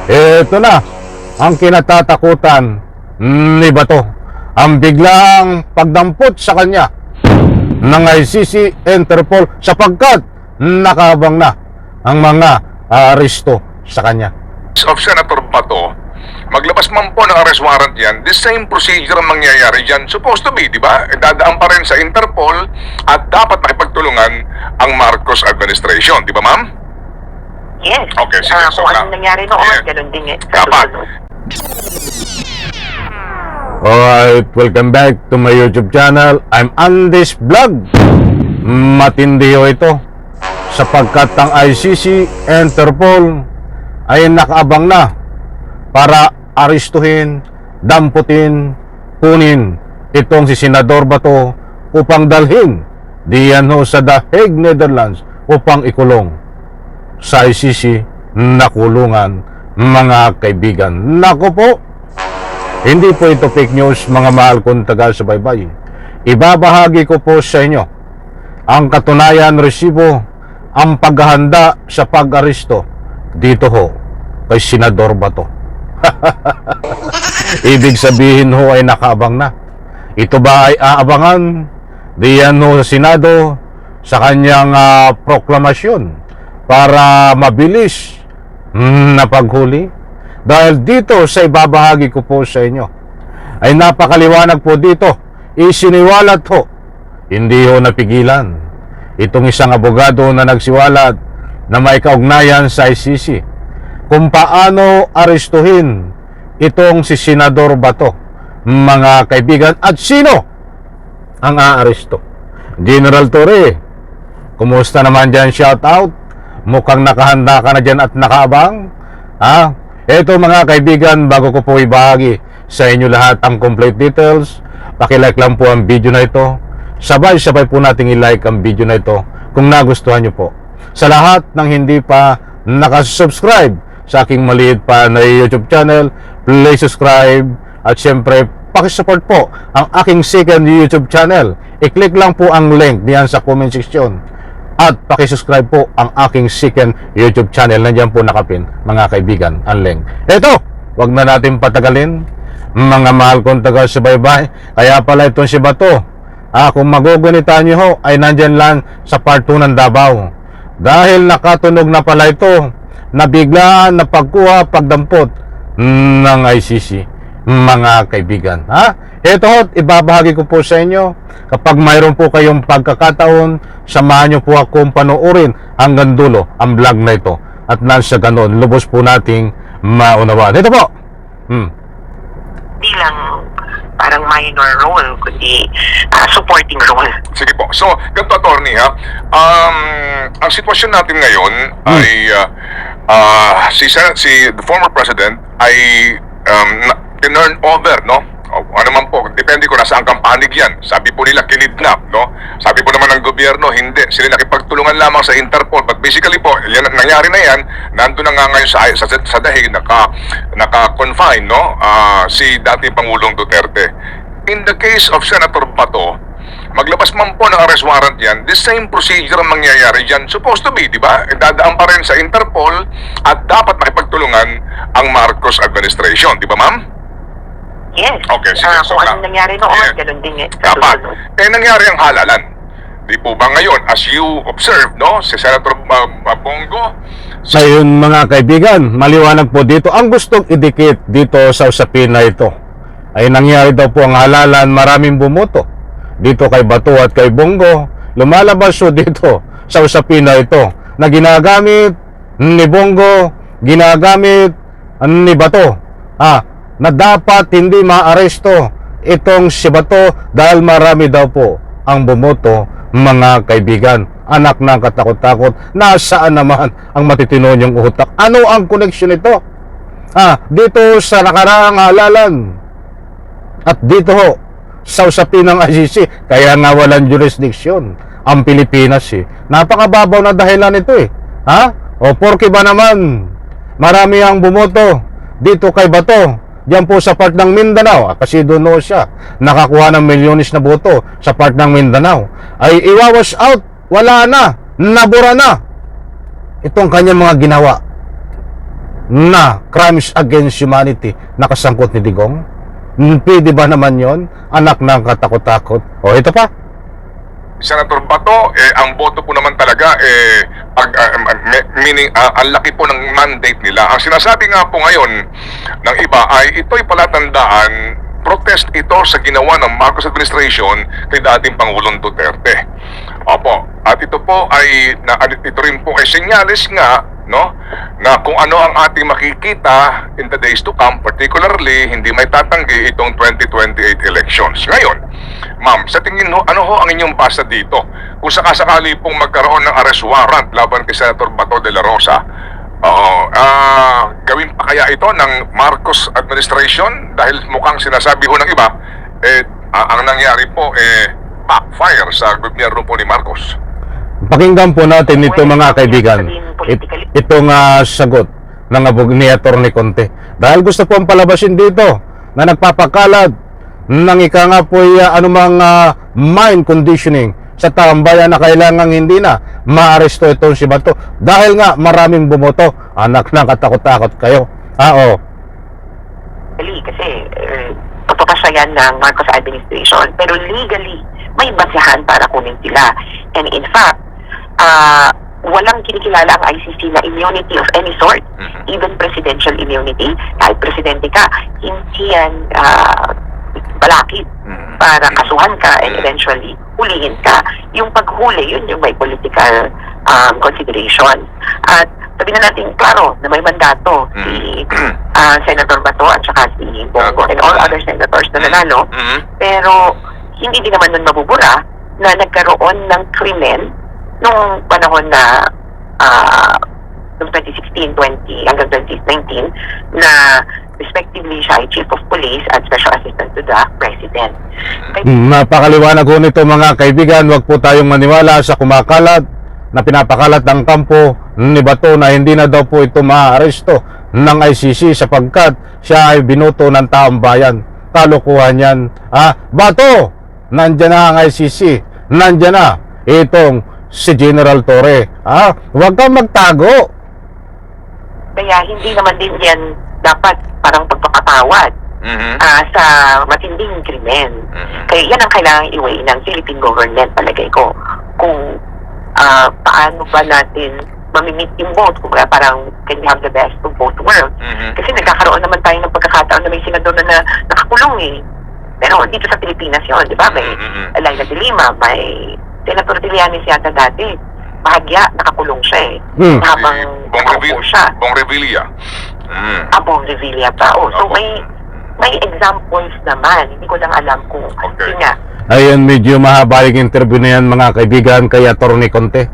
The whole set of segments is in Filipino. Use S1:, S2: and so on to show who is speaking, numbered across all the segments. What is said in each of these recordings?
S1: Ito na ang kinatatakutan ni Bato. Ang biglang pagdampot sa kanya ng ICC Interpol sapagkat nakaabang na ang mga aresto sa kanya.
S2: Of Senator Bato, maglabas man po ng arrest warrant yan, the same procedure ang mangyayari dyan. Supposed to be, di ba? Dadaan pa rin sa Interpol at dapat makipagtulungan ang Marcos administration, di ba ma'am?
S3: Yes.
S2: Okay, sige.
S3: Kung anong nangyari noon, ganun din eh. Sa
S2: Dapat.
S3: susunod.
S1: Alright, welcome back to my YouTube channel. I'm Andes Vlog. Matindi ho ito sapagkat ang ICC Interpol ay nakaabang na para arestuhin, damputin, kunin itong si Senador Bato upang dalhin diyan ho sa The Hague, Netherlands upang ikulong sa ICC na kulungan, mga kaibigan. Nako po, hindi po ito fake news, mga mahal kong taga-subaybay. Ibabahagi ko po sa inyo ang katunayan, resibo, ang paghahanda sa pag-aresto dito ho kay Senador Bato. Ibig sabihin ho ay nakaabang na. Ito ba ay aabangan diyan ho sa Senado sa kanyang proklamasyon para mabilis na paghuli? Dahil dito sa ibabahagi ko po sa inyo ay napakaliwanag po dito, isiniwalat ho, hindi ho napigilan itong isang abogado na nagsiwalat na may kaugnayan sa ICC kung paano arestuhin itong si Senador Bato, mga kaibigan, at sino ang aaresto. General Torre, kumusta naman dyan? Shout out. Mukhang nakahanda ka na dyan at nakaabang. Ito mga kaibigan, bago ko po ibahagi sa inyo lahat ang complete details, pakilike lang po ang video na ito. Sabay-sabay po nating i-like ang video na ito kung nagustuhan nyo po. Sa lahat ng hindi pa nakasubscribe sa aking maliit pa na YouTube channel, please subscribe at syempre pakisupport po ang aking second YouTube channel. I-click lang po ang link diyan sa comment section. At pakisubscribe po ang aking second YouTube channel. Nandiyan po nakapin, mga kaibigan, ang link. Ito, wag na natin patagalin, mga mahal kong taga-subaybay. Kaya pala itong si Bato, kung magugunita nyo ho, ay nandyan lang sa part 2 ng Davao. Dahil nakatunog na pala ito, nabiglaan na pagkuha, pagdampot ng ICC, mga kaibigan. Ito ho, ibabahagi ko po sa inyo. Kapag mayroon po kayong pagkakataon, samahan nyo po akong panoorin hanggang dulo ang vlog na ito. At nasa ganon, lubos po nating maunawaan. Ito po.
S3: Hindi lang parang minor role, kundi supporting role.
S2: Sige po. So, ganito, attorney, ha? Ang sitwasyon natin ngayon ay si the former president ay tinurn over, no? Ano man po, depende ko nasa ang kampanig yan. Sabi po nila kinidnap, no? Sabi po naman ng gobyerno, hindi. Sila nakipagtulungan lamang sa Interpol. But basically po, yan, nangyari na yan, nandun na nga ngayon sa dahig, naka-confine, no? Si dating Pangulong Duterte. In the case of Senator Bato, maglabas man po ng arrest warrant yan, the same procedure ang mangyayari dyan. Supposed to be, di ba? Dadaan pa rin sa Interpol at dapat makipagtulungan ang Marcos administration, di ba ma'am?
S3: Yes.
S2: Okay, sige.
S3: Kung anong nangyari noon, ganun din eh. Sa
S2: Dapat.
S3: susunod.
S2: Nangyari ang halalan. Di po ba ngayon, as you observe, no, si Senator Bongo,
S1: Sa yun mga kaibigan, maliwanag po dito. Ang gustong idikit dito sa usapin na ito ay nangyari daw po ang halalan, maraming bumoto dito kay Bato at kay Bongo. Lumalabas so dito sa usapin na ito na ginagamit ni Bongo, ginagamit ni Bato na dapat hindi maaresto itong si Bato dahil marami daw po ang bumoto, mga kaibigan. Anak ng katakot-takot, nasaan naman ang matitino niyong utak? Ano ang koneksyon ito? Dito sa nakaraang halalan at dito ho sa usapin ng ICC, kaya nga walang jurisdiction ang Pilipinas Napakababaw na dahilan ito O porke ba naman marami ang bumoto dito kay Bato diyan po sa part ng Mindanao, kasi doon siya nakakuha ng milyones na boto sa part ng Mindanao, ay iwawash out, wala na, nabura na itong kanyang mga ginawa. na crimes against humanity nakasangkot ni Digong? Pwede ba naman yon? Anak ng katakot-takot. O ito pa.
S2: Senator Bato, ang boto po naman talaga, meaning, ang laki po ng mandate nila. Ang sinasabi nga po ngayon ng iba ay ito'y palatandaan, protest ito sa ginawa ng Marcos administration kay dating Pangulong Duterte. Opo, at ito po ay, ito rin po ay senyales nga, no, na kung ano ang ating makikita in the days to come, particularly hindi may tatanggi itong 2028 elections. Ngayon, ma'am, sa tingin ho, ano ho ang inyong basa dito? Kung sakasakali pong magkaroon ng arrest warrant laban kay Senator Bato de la Rosa, gawin pa kaya ito ng Marcos administration? Dahil mukhang sinasabi ho ng iba, ang nangyari po, backfire sa gobyerno po ni Marcos.
S1: Pakinggan po natin ito mga kaibigan. Itong sagot ng ni Atty. Conte. Dahil gusto po ang palabasin dito na nagpapakalat ng ika nga po anumang mind conditioning sa taong bayan na kailangang hindi na maaresto itong si Bato. Dahil nga maraming bumoto. Anak na katakot-takot kayo. Oo.
S3: Kasi papapasya yan ng Marcos administration. Pero legally, may basehan para kunin sila. And in fact, walang kinikilala ang ICC na immunity of any sort, even presidential immunity. Kahit presidente ka, hindi yan balakid para kasuhan ka and eventually hulihin ka. Yung paghuli, yun yung may political consideration. At sabi na natin, klaro, na may mandato si Senator Bato at saka si Bongo and all other senators na nanalo. Pero hindi din naman nun mabubura na nagkaroon ng krimen nung panahon na noong 2016, 20 hanggang 2019 na respectively siya ay Chief of Police at Special Assistant to the President.
S1: Napakaliwanag ho nito mga kaibigan. Huwag po tayong maniwala sa kumakalat na pinapakalat ng kampo ni Bato na hindi na daw po ito maaaresto ng ICC sapagkat siya ay binoto ng taong bayan. Kalokohan yan. Bato, nandyan na ang ICC. Nandyan na itong si General Torre. Huwag kang magtago.
S3: Kaya hindi naman din yan dapat parang pagpapatawad sa matinding krimen. Kaya yan ang kailangang iway ng Philippine government, palagay ko. Kung paano ba natin mamimit yung both, kung parang can we have the best of both worlds. Kasi nagkakaroon naman tayo ng pagkakataon na may senador na nakakulong Pero dito sa Pilipinas yun, di ba? May Laila de Lima, may Senator Trillanes yata dati. Bahagya, nakakulong siya habang nakaupo siya.
S2: Bong Revilla.
S3: Bong Revilla pa. So may examples naman. Hindi ko lang alam kung nga.
S1: Ayun, medyo mahaba yung interview na yan mga kaibigan kay Atty. Conte.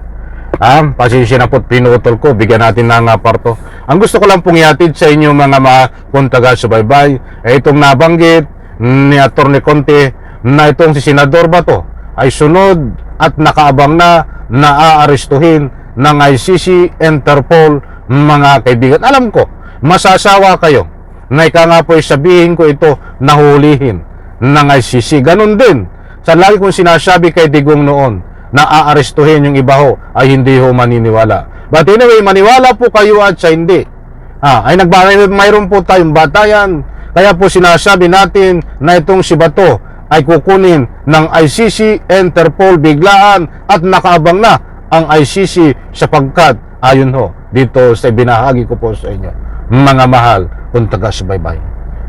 S1: Pasensya na po't pinutol ko. Bigyan natin ng parto. Ang gusto ko lang pong ihatid sa inyo mga taga-subaybay itong nabanggit ni Atty. Conte na itong si Senador Bato ay sunod at nakaabang na naaarestuhin ng ICC, Interpol, mga kaibigan. Alam ko, masasawa kayo na ika nga po sabihin ko ito nahulihin ng ICC. Ganun din sa lagi kong sinasabi kay Digong noon na aarestuhin yung iba ho ay hindi ho maniniwala. But anyway, maniwala po kayo at sa hindi. Mayroon po tayong batayan. Kaya po sinasabi natin na itong si Bato ay kukunin ng ICC, Interpol biglaan at nakaabang na ang ICC sapagkat ayon ho dito sa binahagi ko po sa inyo mga mahal kung taga-subaybay.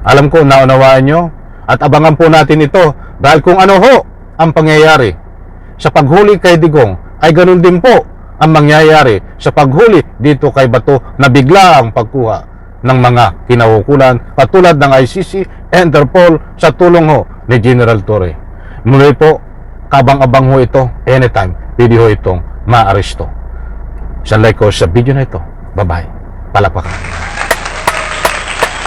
S1: Alam ko naunawaan nyo at abangan po natin ito dahil kung ano ho ang pangyayari sa paghuli kay Digong ay ganun din po ang mangyayari sa paghuli dito kay Bato na bigla ang pagkuha ng mga kinahukulan katulad ng ICC, Interpol sa tulong ho ni General Torre. Muli po, kabang-abang ho ito, anytime, pwede ho itong maaresto. Sa like ko sa video na ito. Bye-bye. Palakpakan.